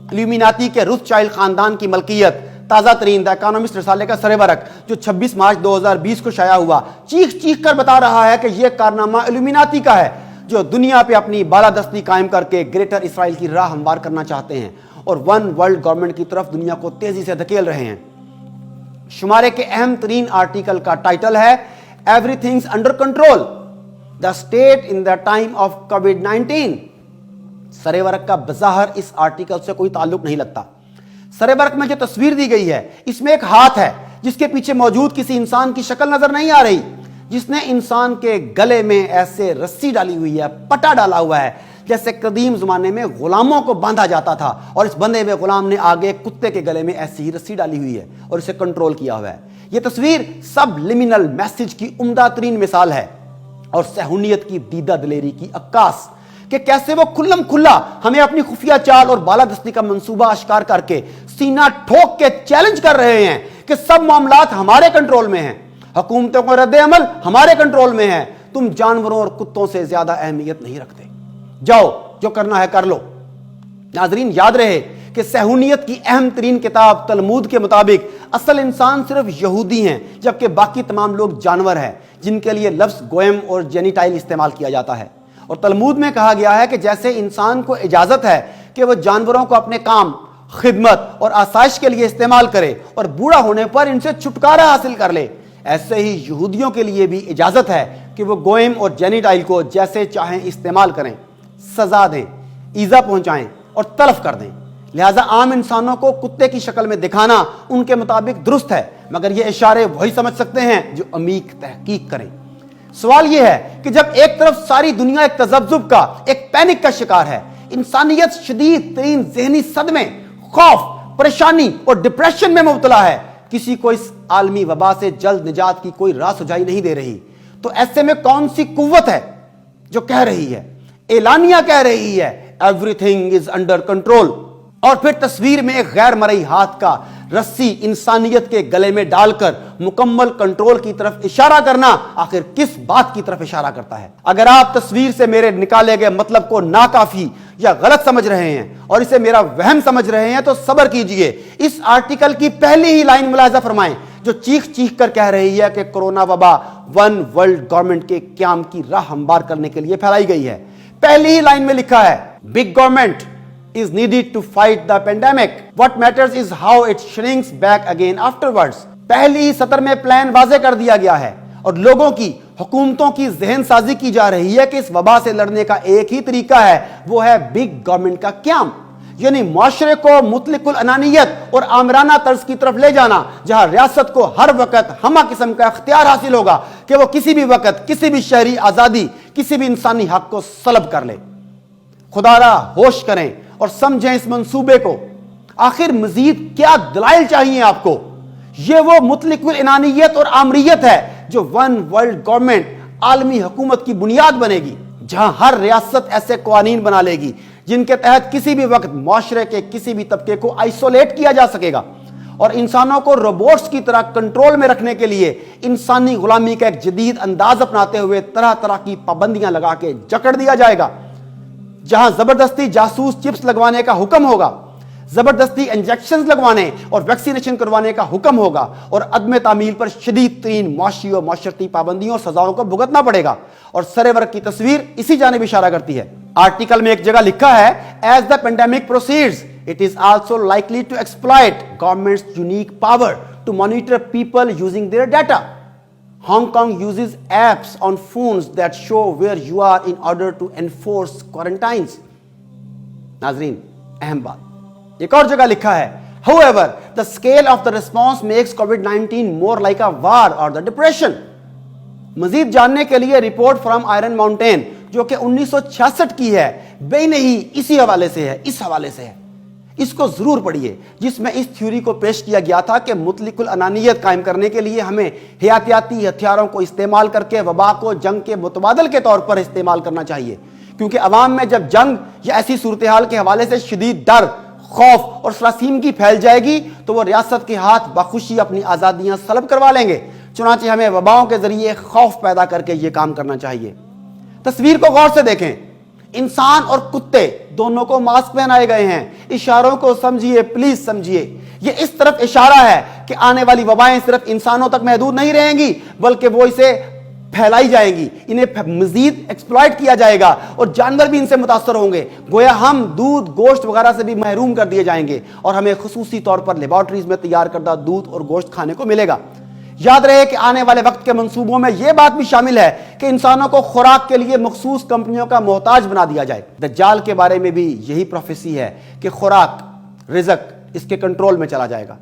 Illuminati के रुथशाइल्ड खानदान की मलकियत। ताज़ा तरीन द इकोनॉमिस्ट रसाले का सरबरक जो 26 मार्च 2020 को शाया हुआ, चीख चीख कर बता रहा है कि यह कारनामा इल्यूमिनाती का है, जो दुनिया पे अपनी बालादस्ती कायम करके ग्रेटर इसराइल की राह हमवार करना चाहते हैं और वन वर्ल्ड गवर्नमेंट की तरफ दुनिया को तेजी से धकेल रहे हैं। शुमारे के अहम तरीन आर्टिकल का टाइटल है everything's under control, the state in the time of कोविड-19। सरबरक का बज़ाहिर इस आर्टिकल से कोई ताल्लुक नहीं लगता। सरबरक में जो तस्वीर दी गई है, इसमें एक हाथ है जिसके पीछे मौजूद किसी इंसान की शक्ल नजर नहीं आ रही, जिसने इंसान के गले में ऐसे रस्सी डाली हुई है, पटा डाला हुआ है, जैसे कदीम जमाने में गुलामों को बांधा जाता था और इस बंधे हुए गुलाम ने आगे कुत्ते के गले में ऐसी ही रस्सी डाली हुई है और इसे कंट्रोल किया हुआ है। यह तस्वीर सब लिमिनल मैसेज की उम्दा तरीन मिसाल है और सहूनियत की दीदा दिलेरी की अक्कास कि कैसे वो खुल्लम खुल्ला हमें अपनी खुफिया चाल और बालादस्ती का मंसूबा आश्कार करके सीना ठोक के चैलेंज कर रहे हैं कि सब मामलात हमारे कंट्रोल में हैं, हुकूमतों का रद्द अमल हमारे कंट्रोल में है, तुम जानवरों और कुत्तों से ज्यादा अहमियत नहीं रखते, जाओ जो करना है कर लो। नाजरीन, याद रहे कि सहूनियत की अहम तरीन किताब तलमूद के मुताबिक असल इंसान सिर्फ यहूदी हैं, जबकि बाकी तमाम लोग जानवर हैं जिनके लिए लफ्ज गोयम और जेनिटाइल इस्तेमाल किया जाता है। और तलमूद में कहा गया है कि जैसे इंसान को इजाजत है कि वह जानवरों को अपने काम, खिदमत और आसाइश के लिए इस्तेमाल करे और बूढ़ा होने पर इनसे छुटकारा हासिल कर ले, ऐसे ही यहूदियों के लिए भी इजाजत है कि वो गोयम और जेनिटाइल को जैसे चाहें इस्तेमाल करें, सजा दें, ईजा पहुंचाएं और तलफ कर दें। लिहाजा आम इंसानों को कुत्ते की शक्ल में दिखाना उनके मुताबिक दुरुस्त है, मगर ये इशारे वही समझ सकते हैं जो अमीक तहकीक करें। सवाल यह है कि जब एक तरफ सारी दुनिया एक तजब्जुब का, एक पैनिक का शिकार है, इंसानियत शदीद तरीन ज़हनी सदमे, खौफ, परेशानी और डिप्रेशन में मुब्तला है, किसी को इस आलमी वबा से जल्द निजात की कोई राह सुझाई नहीं दे रही, तो ऐसे में कौन सी कुव्वत है जो कह रही है, एलानिया कह रही है एवरीथिंग इज अंडर कंट्रोल, और फिर तस्वीर में एक गैर मरई हाथ का रस्सी इंसानियत के गले में डालकर मुकम्मल कंट्रोल की तरफ इशारा करना आखिर किस बात की तरफ इशारा करता है? अगर आप तस्वीर से मेरे निकाले गए मतलब को नाकाफी या गलत समझ रहे हैं और इसे मेरा वहम समझ रहे हैं तो सब्र कीजिए। इस आर्टिकल की पहली ही लाइन मुलाहिजा फरमाएं जो चीख चीख कर कह रही है कि कोरोना वबा वन वर्ल्ड गवर्नमेंट के क्याम की राह हमवार करने के लिए फैलाई गई है। पहली ही लाइन में लिखा है, big government is needed to fight the pandemic. What matters is how it shrinks back again afterwards. पहली ही सत्र में प्लान वाजे कर दिया गया है और लोगों की, हुकूमतों की जहन साजी की जा रही है कि इस वबा से लड़ने का एक ही तरीका है, वो है बिग गवर्नमेंट का क्याम, यानी मुआशरे को मुतलकुल अनानियत और आमराना तर्ज की तरफ ले जाना, जहां रियासत को हर वक्त हमा किस्म का इख्तियार हासिल होगा कि वो किसी भी वक्त किसी भी शहरी आजादी, किसी भी इंसानी हक को सलब कर ले। खुदारा होश करें और समझें इस मंसूबे को। आखिर मजीद क्या दलाइल चाहिए आपको? ये वो मुतलकुल इनानियत और आमरियत है जो वन वर्ल्ड गवर्नमेंट आलमी हुकूमत की बुनियाद बनेगी, जहां हर रियासत ऐसे कवानीन बना लेगी जिनके तहत किसी भी वक्त मुआशरे के किसी भी तबके को आइसोलेट किया जा सकेगा और इंसानों को रोबोट्स की तरह कंट्रोल में रखने के लिए इंसानी गुलामी का एक जदीद अंदाज अपनाते हुए तरह तरह की पाबंदियां लगा के जकड़ दिया जाएगा, जहां जबरदस्ती जासूस चिप्स लगवाने का हुक्म होगा, जबरदस्ती इंजेक्शन लगवाने और वैक्सीनेशन करवाने का हुक्म होगा और अदम तामील पर शदीद तरीन मुआशी और माशरती पाबंदियों और सजाओं को भुगतना पड़ेगा। और सरबरक की तस्वीर इसी जानिब इशारा करती है। आर्टिकल में एक जगह लिखा है, as the pandemic proceeds it is also likely to exploit governments unique power to monitor people using their data. Hong Kong uses apps on phones that show where you are in order to enforce quarantines. नाजरीन, अहम बात। एक और जगह लिखा है, however, the scale of the response makes COVID-19 more like a war or the depression. मजीद जानने के लिए रिपोर्ट फ्रॉम आयरन माउंटेन जो कि 1966 की है, बे नहीं इसी हवाले से है, इस हवाले से है, इसको जरूर पढ़िए, जिसमें इस थ्योरी को पेश किया गया था कि मुतलकुल अनानियत कायम करने के लिए हमें हयातियाती हथियारों को इस्तेमाल करके वबा को जंग के मुतबादल के तौर पर इस्तेमाल करना चाहिए, क्योंकि अवाम में जब जंग या ऐसी सूरत हाल के हवाले से शदीद डर, खौफ और सरासीमगी फैल जाएगी तो वो रियासत के हाथ बखुशी अपनी आज़ादियाँ सलब करवा लेंगे। चुनांचे हमें वबाओं के जरिए खौफ पैदा करके ये काम करना चाहिए। तस्वीर को गौर से देखें, انسان اور کتے دونوں کو ماسک پہنائے گئے ہیں. اشاروں کو سمجھیے، پلیز سمجھیے. یہ اس طرف اشارہ ہے کہ آنے والی وبائیں صرف انسانوں تک محدود نہیں رہیں گی، بلکہ وہ اسے پھیلائی جائیں گی، انہیں مزید ایکسپلائٹ کیا جائے گا اور جانور بھی ان سے متاثر ہوں گے. گویا ہم دودھ، گوشت وغیرہ سے بھی محروم کر دیے جائیں گے اور ہمیں خصوصی طور پر لیبارٹریز میں تیار کردہ دودھ اور گوشت کھانے کو ملے گا. یاد رہے کہ آنے والے وقت کے منصوبوں میں یہ بات بھی شامل ہے کہ انسانوں کو خوراک کے لیے مخصوص کمپنیوں کا محتاج بنا دیا جائے. دجال کے بارے میں بھی یہی پروفیسی ہے کہ خوراک، رزق اس کے کنٹرول میں چلا جائے گا.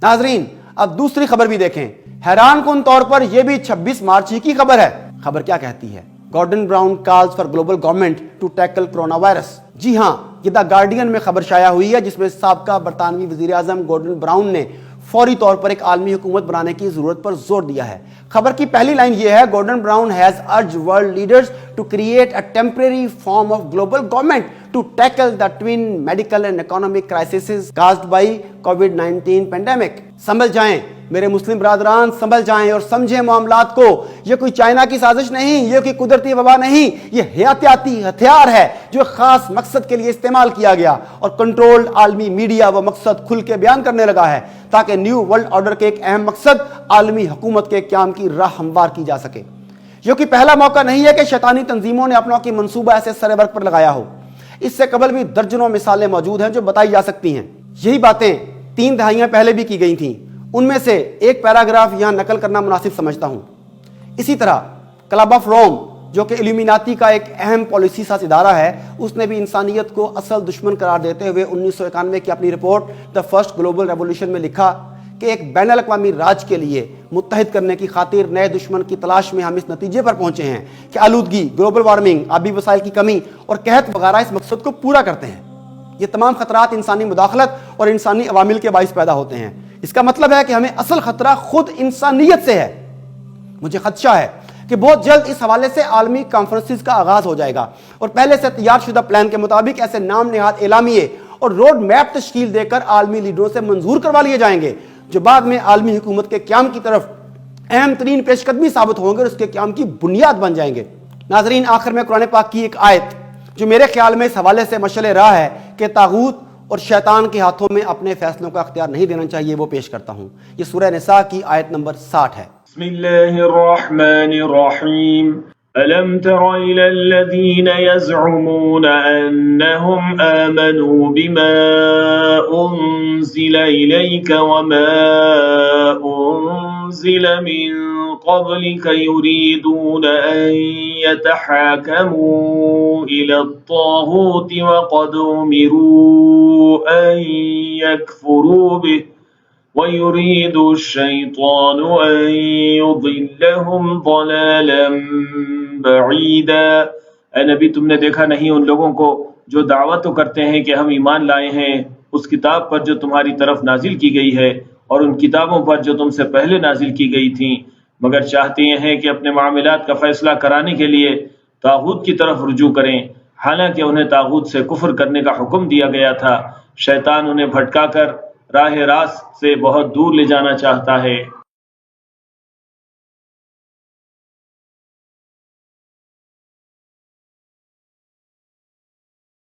ناظرین، اب دوسری خبر بھی دیکھیں. حیران کن طور پر یہ بھی 26 مارچ ہی کی خبر ہے. خبر کیا کہتی ہے؟ Gordon Brown calls for global government to tackle corona virus. جی ہاں، یہ دا گارڈین میں خبر شائع ہوئی ہے جس میں سابقہ برطانوی وزیر اعظم گارڈن براؤن نے فوری طور پر ایک عالمی حکومت بنانے کی ضرورت پر زور دیا ہے. خبر کی پہلی لائن یہ ہے: Gordon Brown has urged world leaders to create a temporary form of global government to tackle the twin medical and economic crises caused by COVID-19 pandemic. سنبھل جائیں میرے مسلم برادران، سنبھل جائیں اور سمجھیں معاملات کو. یہ کوئی چائنا کی سازش نہیں، یہ کوئی قدرتی وبا نہیں، یہ حیاتیاتی ہتھیار ہے جو خاص مقصد کے لیے استعمال کیا گیا اور کنٹرولڈ عالمی میڈیا وہ مقصد کھل کے بیان کرنے لگا ہے تاکہ نیو ورلڈ آرڈر کے ایک اہم مقصد عالمی حکومت کے قیام کی راہ ہموار کی جا سکے. یہ کوئی پہلا موقع نہیں ہے کہ شیطانی تنظیموں نے اپنوں کی منصوبہ ایسے سر ورق پر لگایا ہو. اس سے قبل بھی درجنوں مثالیں موجود ہیں جو بتائی جا سکتی ہیں. یہی باتیں 3 دہائیاں پہلے بھی کی گئی تھیں. ان میں سے ایک پیراگراف یہاں نقل کرنا مناسب سمجھتا ہوں. اسی طرح کلب آف روم، جو کہ ایلومیناتی کا ایک اہم پالیسی ساز ادارہ ہے، اس نے بھی انسانیت کو اصل دشمن قرار دیتے ہوئے 1991 کی اپنی report the first global revolution میں لکھا کہ ایک بین الاقوامی راج کے لیے متحد کرنے کی خاطر نئے دشمن کی تلاش میں ہم اس نتیجے پر پہنچے ہیں کہ آلودگی، گلوبل وارمنگ، آبی وسائل کی کمی اور قحط وغیرہ اس مقصد کو پورا کرتے ہیں. یہ تمام خطرات انسانی مداخلت اور انسانی عوامل کے باعث پیدا ہوتے ہیں. اس کا مطلب ہے کہ ہمیں اصل خطرہ خود انسانیت سے ہے. مجھے خدشہ ہے کہ بہت جلد اس حوالے سے عالمی کانفرنسز کا آغاز ہو جائے گا اور پہلے سے تیار شدہ پلان کے مطابق ایسے نام نہاد اعلامیے اور روڈ میپ تشکیل دے کر عالمی لیڈروں سے منظور کروا لیے جائیں گے جو بعد میں عالمی حکومت کے قیام کی طرف اہم ترین پیش قدمی ثابت ہوں گے اور اس کے قیام کی بنیاد بن جائیں گے. ناظرین، آخر میں قرآن پاک کی ایک آیت جو میرے خیال میں اس حوالے سے مشعل راہ ہے کہ طاغوت اور شیطان کے ہاتھوں میں اپنے فیصلوں کا اختیار نہیں دینا چاہیے، وہ پیش کرتا ہوں. یہ سورہ نساء کی آیت نمبر 60 ہے. بسم اللہ الرحمن الرحیم. ألم تر إلى الذين يزعمون أنهم آمنوا بما أنزل إليك وما أنزل من قبلك يريدون أن يتحاكموا إلى الطاغوت وقد أمروا أن يكفروا به وَيُرِيدُ الشَّيْطَانُ أَن يُضِلَّهُمْ ضَلَالًا بَعِيدًا. اے نبی، تم نے دیکھا نہیں ان لوگوں کو جو دعویٰ تو کرتے ہیں کہ ہم ایمان لائے ہیں اس کتاب پر جو تمہاری طرف نازل کی گئی ہے اور ان کتابوں پر جو تم سے پہلے نازل کی گئی تھیں، مگر چاہتے ہیں کہ اپنے معاملات کا فیصلہ کرانے کے لیے طاغوت کی طرف رجوع کریں، حالانکہ انہیں طاغوت سے کفر کرنے کا حکم دیا گیا تھا. شیطان انہیں بھٹکا کر راہ راست سے بہت دور لے جانا چاہتا ہے.